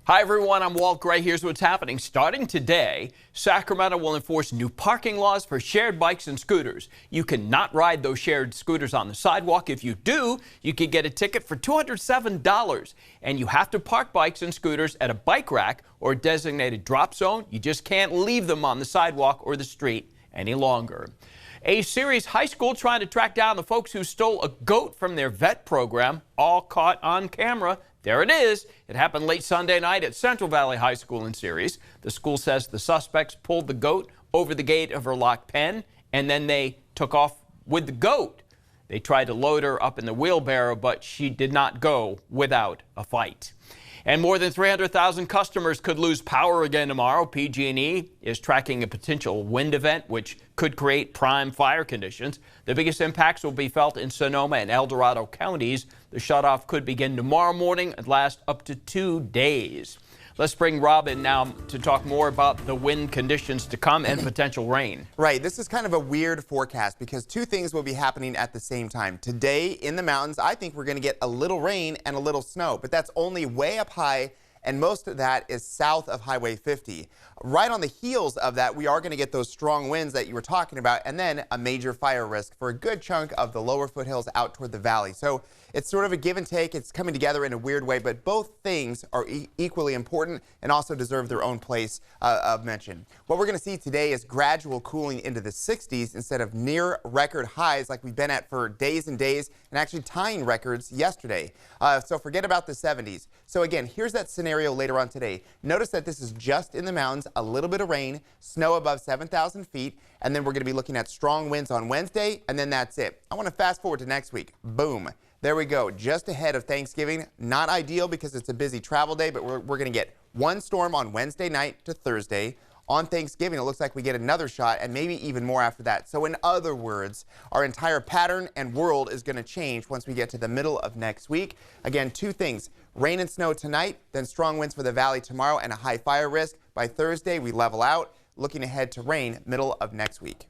Hi everyone, I'm Walt Gray. Here's what's happening. Starting today, Sacramento will enforce new parking laws for shared bikes and scooters. You cannot ride those shared scooters on the sidewalk. If you do, you could get a ticket for $207. And you have to park bikes and scooters at a bike rack or designated drop zone. You just can't leave them on the sidewalk or the street any longer. A Ceres high school trying to track down the folks who stole a goat from their vet program, all caught on camera. There it is. It happened late Sunday night at Central Valley High School in Ceres. The school says the suspects pulled the goat over the gate of her locked pen, and then they took off with the goat. They tried to load her up in the wheelbarrow, but she did not go without a fight. And more than 300,000 customers could lose power again tomorrow. PG&E is tracking a potential wind event, which could create prime fire conditions. The biggest impacts will be felt in Sonoma and El Dorado counties. The shutoff could begin tomorrow morning and last up to 2 days. Let's bring Robin now to talk more about the wind conditions to come and potential rain. Right. This is kind of a weird forecast because two things will be happening at the same time. Today in the mountains, I think we're going to get a little rain and a little snow, but that's only way up high, and most of that is south of Highway 50. Right on the heels of that, we are going to get those strong winds that you were talking about, and then a major fire risk for a good chunk of the lower foothills out toward the valley. So it's sort of a give and take. It's coming together in a weird way, but both things are equally important and also deserve their own place of mention. What we're going to see today is gradual cooling into the 60s instead of near record highs like we've been at for days and days, and actually tying records yesterday. So forget about the 70s. So again, here's that scenario later on today. Notice that this is just in the mountains, a little bit of rain, snow above 7,000 feet, and then we're going to be looking at strong winds on Wednesday, and then that's it. I want to fast forward to next week. Boom. There we go. Just ahead of Thanksgiving. Not ideal because it's a busy travel day, but we're going to get one storm on Wednesday night to Thursday. On Thanksgiving, it looks like we get another shot and maybe even more after that. So in other words, our entire pattern and world is going to change once we get to the middle of next week. Again, two things. Rain and snow tonight, then strong winds for the valley tomorrow and a high fire risk. By Thursday, we level out. Looking ahead to rain middle of next week.